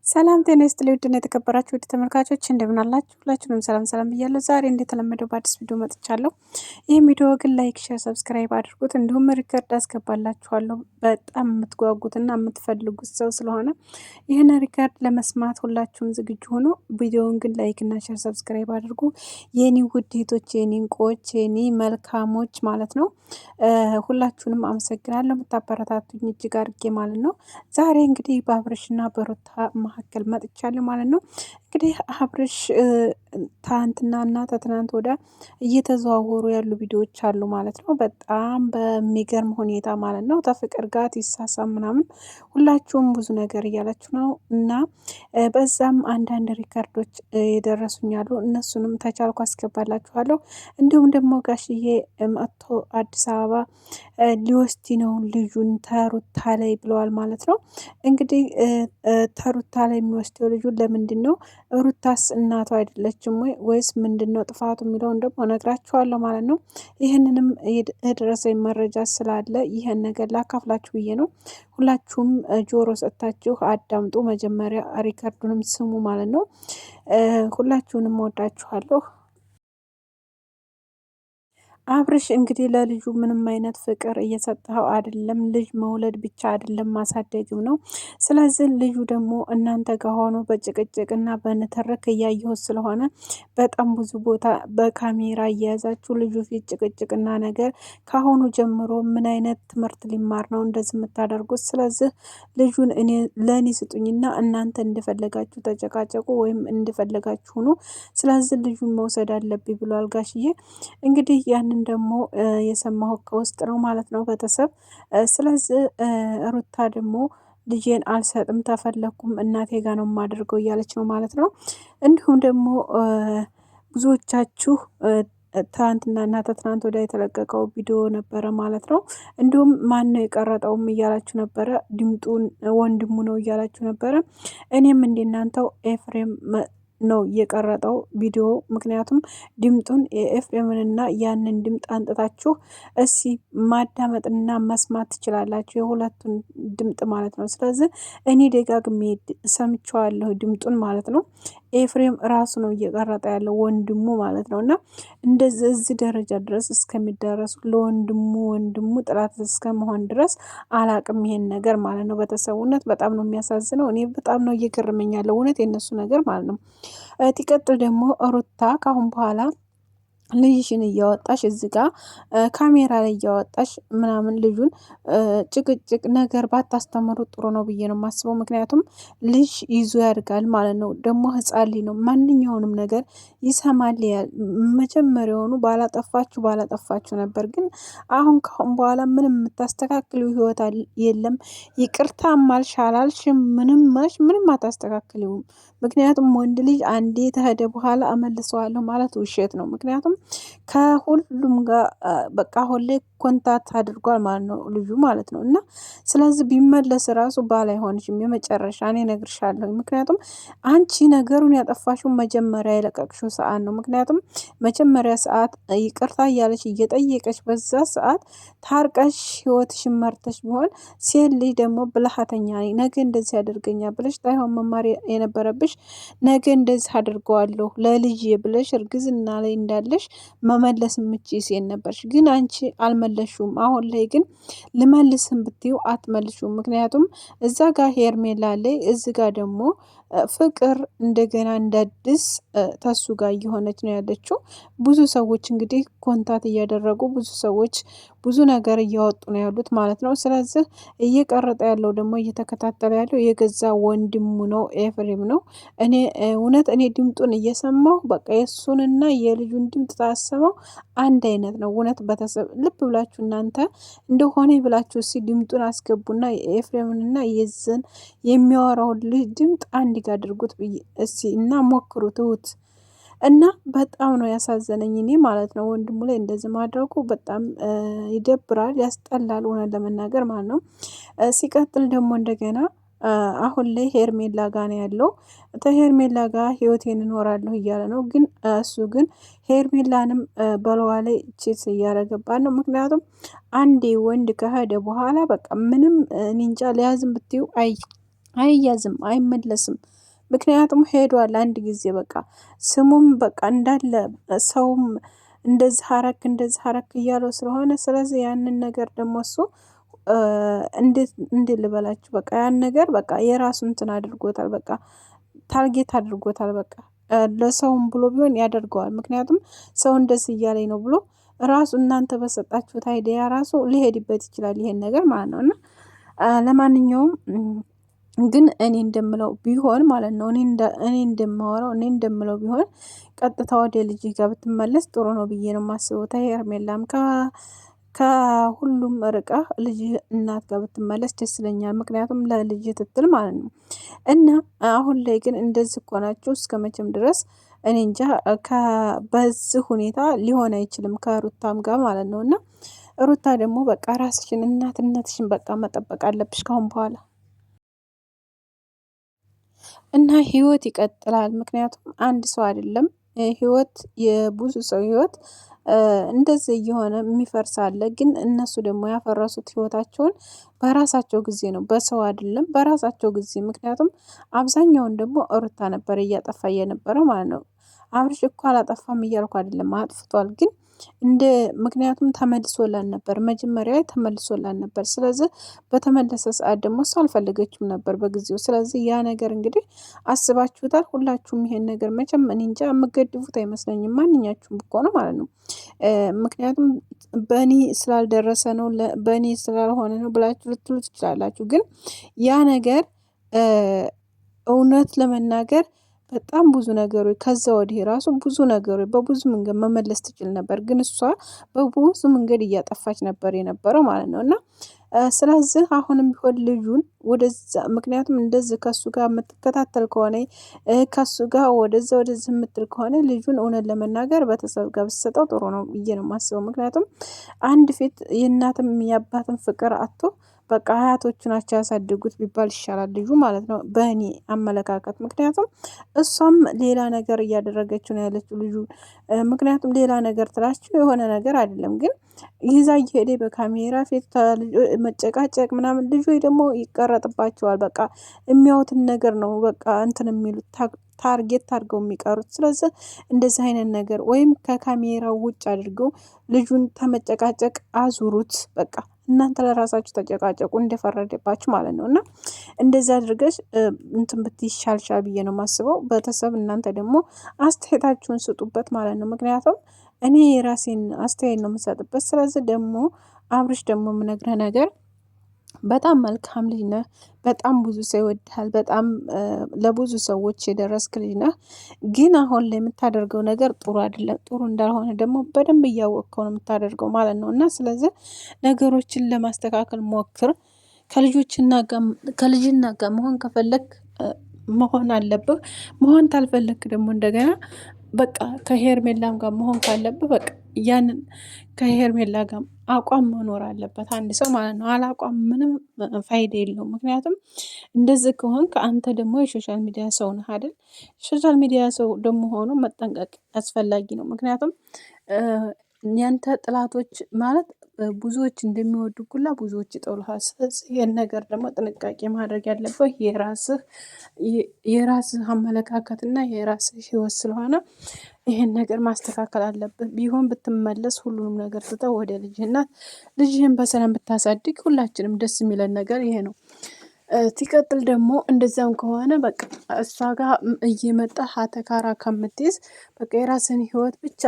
ሰላም ጤና ይስጥልኝ ውድና የተከበራችሁ ውድ ተመልካቾች እንደምን አላችሁ? ሁላችሁንም ሰላም ሰላም ብያለሁ። ዛሬ እንደተለመደው በአዲስ ቪዲዮ መጥቻለሁ። ይህም ቪዲዮ ግን ላይክ፣ ሼር፣ ሰብስክራይብ አድርጉት እንዲሁም ሪከርድ አስገባላችኋለሁ። በጣም የምትጓጉትና የምትፈልጉት ሰው ስለሆነ ይህን ሪከርድ ለመስማት ሁላችሁም ዝግጁ ሆኖ ቪዲዮውን ግን ላይክ እና ሼር ሰብስክራይብ አድርጉ። የኔ ውድ እህቶች፣ የኔ እንቁዎች፣ የኔ መልካሞች ማለት ነው። ሁላችሁንም አመሰግናለሁ የምታበረታቱኝ እጅግ አድርጌ ማለት ነው። ዛሬ እንግዲህ በአብርሽና በሩታ መካከል መጥቻለሁ ማለት ነው። እንግዲህ አብርሽ ትናንትና እና ከትናንት ወዲያ እየተዘዋወሩ ያሉ ቪዲዮዎች አሉ ማለት ነው። በጣም በሚገርም ሁኔታ ማለት ነው። ከፍቅር ጋር ይሳሳም ምናምን ሁላችሁም ብዙ ነገር እያላችሁ ነው እና በዛም አንዳንድ ሪከርዶች የደረሱኛሉ እነሱንም ተቻልኩ አስገባላችኋለሁ። እንዲሁም ደግሞ ጋሽዬ መጥቶ አዲስ አበባ ሊወስድ ነው ልጁን ተሩታ ላይ ብለዋል ማለት ነው። እንግዲህ ተሩታ ላይ የሚወስደው ልጁን ለምንድን ነው? ሩታስ እናቱ አይደለችም ወይስ ምንድን ነው ጥፋቱ የሚለውን ደግሞ እነግራችኋለሁ ማለት ነው። ይህንንም የደረሰኝ መረጃ ስላለ ይህን ነገር ላካፍላችሁ ብዬ ነው። ሁላችሁም ጆሮ ሰጥታችሁ አዳምጡ። መጀመሪያ ሪከርዱንም ስሙ ማለት ነው። ሁላችሁንም ወዳችኋለሁ። አብርሽ እንግዲህ ለልጁ ምንም አይነት ፍቅር እየሰጠኸው አይደለም። ልጅ መውለድ ብቻ አይደለም ማሳደግም ነው። ስለዚህ ልጁ ደግሞ እናንተ ጋር ሆኖ በጭቅጭቅና በንትርክ እያየሁት ስለሆነ በጣም ብዙ ቦታ በካሜራ እየያዛችሁ ልጁ ፊት ጭቅጭቅና ነገር ካሁኑ ጀምሮ ምን አይነት ትምህርት ሊማር ነው እንደዚህ የምታደርጉት? ስለዚህ ልጁን ለእኔ ስጡኝና እናንተ እንደፈለጋችሁ ተጨቃጨቁ ወይም እንደፈለጋችሁ ሁኑ። ስለዚህ ልጁን መውሰድ አለብኝ ብሏል ጋሽዬ። እንግዲህ ያንን ደግሞ የሰማሁት ከውስጥ ነው ማለት ነው ቤተሰብ። ስለዚህ ሩታ ደግሞ ልጄን አልሰጥም ተፈለኩም እናቴ ጋር ነው የማደርገው እያለች ነው ማለት ነው። እንዲሁም ደግሞ ብዙዎቻችሁ ትናንትና እና ከትናንት ወዲያ የተለቀቀው ቪዲዮ ነበረ ማለት ነው። እንዲሁም ማን ነው የቀረጠውም እያላችሁ ነበረ። ድምጡን ወንድሙ ነው እያላችሁ ነበረ። እኔም እንደናንተው ኤፍሬም ነው የቀረጠው ቪዲዮ። ምክንያቱም ድምጡን የኤፍሬምንና ያንን ድምጥ አንጥታችሁ እስኪ ማዳመጥና መስማት ትችላላችሁ፣ የሁለቱን ድምጥ ማለት ነው። ስለዚህ እኔ ደጋግሜ ሰምቼዋለሁ ድምጡን ማለት ነው። ኤፍሬም ራሱ ነው እየቀረጠ ያለው ወንድሙ ማለት ነው። እና እንደዚህ ደረጃ ድረስ እስከሚደረሱ ወንድሙ ጥላት እስከመሆን ድረስ አላቅም ይሄን ነገር ማለት ነው። በተሰውነት በጣም ነው የሚያሳዝነው። እኔ በጣም ነው እየገረመኝ ያለው እውነት የነሱ ነገር ማለት ነው። ሲቀጥል ደግሞ ሩታ ካሁን በኋላ ልጅሽን እያወጣሽ እዚህ ጋር ካሜራ ላይ እያወጣሽ ምናምን ልጁን ጭቅጭቅ ነገር ባታስተምሩ ጥሩ ነው ብዬ ነው የማስበው። ምክንያቱም ልጅ ይዞ ያድጋል ማለት ነው። ደግሞ ሕፃን ልጅ ነው፣ ማንኛውንም ነገር ይሰማል። መጀመሪያውኑ ባላጠፋችሁ ነበር። ግን አሁን ካሁን በኋላ ምንም የምታስተካክሉ ህይወት የለም። ይቅርታ ማልሽ አላልሽም ምንም ማሽ ምንም አታስተካክሉም። ምክንያቱም ወንድ ልጅ አንዴ ተሄደ በኋላ እመልሰዋለሁ ማለት ውሸት ነው። ምክንያቱም ከሁሉም ጋር በቃ አሁን ላይ ኮንታት አድርጓል ማለት ነው ልጁ ማለት ነው። እና ስለዚህ ቢመለስ ራሱ ባል አይሆንሽም የመጨረሻ እኔ እነግርሻለሁ። ምክንያቱም አንቺ ነገሩን ያጠፋሽው መጀመሪያ የለቀቅሽው ሰዓት ነው። ምክንያቱም መጀመሪያ ሰዓት ይቅርታ እያለች እየጠየቀች በዛ ሰዓት ታርቀሽ ህይወትሽን መርተሽ ቢሆን ሴት ልጅ ደግሞ ብልሃተኛ ነኝ ነገ እንደዚህ ያደርገኛል ብለሽ ታይሆን መማር የነበረብሽ ነገ እንደዚህ አድርገዋለሁ ለልጅ ብለሽ እርግዝና ላይ እንዳለሽ መመለስ የምችይ ሴት ነበርሽ። ግን አንቺ አልመለሹም። አሁን ላይ ግን ልመልስም ብትዩ አትመልሹም። ምክንያቱም እዛ ጋር ሄርሜላ ላይ እዚ ጋር ደግሞ ፍቅር እንደገና እንዳዲስ ተሱ ጋር እየሆነች ነው ያለችው። ብዙ ሰዎች እንግዲህ ኮንታት እያደረጉ ብዙ ሰዎች ብዙ ነገር እያወጡ ነው ያሉት ማለት ነው። ስለዚህ እየቀረጠ ያለው ደግሞ እየተከታተለ ያለው የገዛ ወንድሙ ነው ኤፍሬም ነው። እኔ ድምጡን እየሰማሁ በቃ የእሱንና የልጁን ድምጥ ታሰማው አንድ አይነት ነው። እውነት ቤተሰብ ልብ ብላችሁ እናንተ እንደሆነ ብላችሁ እስኪ ድምጡን አስገቡና የኤፍሬምንና የዝን የሚያወራውን ልጅ ድምጥ አንድ ጋር አድርጉት እስኪ እና ሞክሩት እውት እና በጣም ነው ያሳዘነኝ እኔ ማለት ነው። ወንድሙ ላይ እንደዚህ ማድረጉ በጣም ይደብራል፣ ያስጠላል እውነት ለመናገር ማለት ነው። ሲቀጥል ደግሞ እንደገና አሁን ላይ ሄርሜላ ጋ ነው ያለው። ከሄርሜላ ጋር ህይወቴን እኖራለሁ እያለ ነው። ግን እሱ ግን ሄርሜላንም በለዋ ላይ ቺት እያረገባት ነው። ምክንያቱም አንዴ ወንድ ከሄደ በኋላ በቃ ምንም ኒንጃ ሊያዝም ብትዩ አይያዝም፣ አይመለስም። ምክንያቱም ሄዷል አንድ ጊዜ በቃ ስሙም በቃ እንዳለ ሰውም እንደዚህ ሀረክ እያለው ስለሆነ ስለዚህ ያንን ነገር ደግሞ እሱ እንዴት ልበላችሁ በቃ ያን ነገር በቃ የራሱ እንትን አድርጎታል። በቃ ታርጌት አድርጎታል። በቃ ለሰውም ብሎ ቢሆን ያደርገዋል። ምክንያቱም ሰው እንደዚህ እያለኝ ነው ብሎ ራሱ እናንተ በሰጣችሁት አይዲያ ራሱ ሊሄድበት ይችላል ይሄን ነገር ማለት ነው። እና ለማንኛውም ግን እኔ እንደምለው ቢሆን ማለት ነው እኔ እንደማወራው እኔ እንደምለው ቢሆን ቀጥታ ወደ ልጅ ጋር ብትመለስ ጥሩ ነው ብዬ ነው የማስበው። ሄርሜላም ከሁሉም ርቃ ልጅ እናት ጋር ብትመለስ ደስ ይለኛል። ምክንያቱም ለልጅ ትትል ማለት ነው። እና አሁን ላይ ግን እንደዚህ እኮ ናቸው እስከ መቼም ድረስ እኔ እንጃ። በዚህ ሁኔታ ሊሆን አይችልም ከሩታም ጋር ማለት ነው። እና ሩታ ደግሞ በቃ ራስሽን እናትነትሽን በቃ መጠበቅ አለብሽ ካሁን በኋላ እና ህይወት ይቀጥላል። ምክንያቱም አንድ ሰው አይደለም ህይወት የብዙ ሰው ህይወት እንደዚህ እየሆነ የሚፈርስ አለ። ግን እነሱ ደግሞ ያፈረሱት ህይወታቸውን በራሳቸው ጊዜ ነው፣ በሰው አይደለም፣ በራሳቸው ጊዜ። ምክንያቱም አብዛኛውን ደግሞ ሩታ ነበር እያጠፋ የነበረው ማለት ነው። አብርሽ እኮ አላጠፋም እያልኩ አይደለም፣ አጥፍቷል ግን እንደ ምክንያቱም ተመልሶላን ነበር፣ መጀመሪያ ተመልሶላን ነበር። ስለዚህ በተመለሰ ሰዓት ደግሞ እሱ አልፈለገችም ነበር በጊዜው። ስለዚህ ያ ነገር እንግዲህ አስባችሁታል ሁላችሁም። ይሄን ነገር መቼም እኔ እንጃ የምገድፉት አይመስለኝም፣ ማንኛችሁም እኮ ነው ማለት ነው። ምክንያቱም በእኔ ስላልደረሰ ነው በእኔ ስላልሆነ ነው ብላችሁ ልትሉ ትችላላችሁ። ግን ያ ነገር እውነት ለመናገር በጣም ብዙ ነገሮች ከዛ ወዲህ ራሱ ብዙ ነገሮች በብዙ መንገድ መመለስ ትችል ነበር። ግን እሷ በብዙ መንገድ እያጠፋች ነበር የነበረው ማለት ነው። እና ስለዚህ አሁንም ቢሆን ልጁን ወደዛ ምክንያቱም እንደዚህ ከሱ ጋር የምትከታተል ከሆነ ከሱ ጋር ወደዚህ የምትል ከሆነ ልጁን እውነት ለመናገር ቤተሰብ ጋር ብትሰጠው ጥሩ ነው ብዬ ነው የማስበው። ምክንያቱም አንድ ፊት የእናትም የአባትን ፍቅር አቶ በቃ አያቶቹ ናቸው ያሳደጉት ቢባል ይሻላል ልጁ ማለት ነው በእኔ አመለካከት። ምክንያቱም እሷም ሌላ ነገር እያደረገችው ነው ያለችው ልጁ። ምክንያቱም ሌላ ነገር ትላችሁ የሆነ ነገር አይደለም ግን ይዛ እየሄደ በካሜራ ፊት መጨቃጨቅ ምናምን ልጆች ደግሞ ይቀረጥባቸዋል። በቃ የሚያዩትን ነገር ነው በቃ እንትን የሚሉት ታርጌት አድርገው የሚቀሩት። ስለዚህ እንደዚህ አይነት ነገር ወይም ከካሜራው ውጭ አድርገው ልጁን ተመጨቃጨቅ አዙሩት። በቃ እናንተ ለራሳችሁ ተጨቃጨቁ እንደፈረደባችሁ ማለት ነው። እና እንደዚህ አድርገሽ እንትን ብትይሻልሻል ብዬ ነው የማስበው። ቤተሰብ እናንተ ደግሞ አስተያየታችሁን ስጡበት ማለት ነው። ምክንያቱም እኔ የራሴን አስተያየት ነው የምሰጥበት። ስለዚህ ደግሞ አብርሽ ደግሞ የምነግርህ ነገር በጣም መልካም ልጅ ነህ። በጣም ብዙ ሰው ይወድሃል። በጣም ለብዙ ሰዎች የደረስክ ልጅ ነህ። ግን አሁን ላይ የምታደርገው ነገር ጥሩ አይደለም። ጥሩ እንዳልሆነ ደግሞ በደንብ እያወቅከው ነው የምታደርገው ማለት ነው። እና ስለዚህ ነገሮችን ለማስተካከል ሞክር። ከልጅና ጋር መሆን ከፈለክ መሆን አለብህ። መሆን ታልፈለክ ደግሞ እንደገና በቃ ከሄርሜላም ጋር መሆን ካለብህ በቃ ያንን ከሄርሜላ ጋር አቋም መኖር አለበት አንድ ሰው ማለት ነው። አላቋም ምንም ፋይዳ የለውም። ምክንያቱም እንደዚህ ከሆን ከአንተ ደግሞ የሶሻል ሚዲያ ሰው ነህ አይደል? ሶሻል ሚዲያ ሰው ደግሞ ሆኖ መጠንቀቅ አስፈላጊ ነው። ምክንያቱም ያንተ ጥላቶች ማለት ብዙዎች እንደሚወዱ ሁላ ብዙዎች ይጠሉሃል። ስለዚህ ይህን ነገር ደግሞ ጥንቃቄ ማድረግ ያለብህ የራስህ አመለካከትና የራስህ ህይወት ስለሆነ ይህን ነገር ማስተካከል አለብህ። ቢሆን ብትመለስ ሁሉንም ነገር ትተው ወደ ልጅህን በሰላም ብታሳድግ ሁላችንም ደስ የሚለን ነገር ይሄ ነው። ሲቀጥል ደግሞ እንደዚያም ከሆነ በቃ እሷ ጋር እየመጣ ሀተካራ ከምትይዝ በቃ የራስን ህይወት ብቻ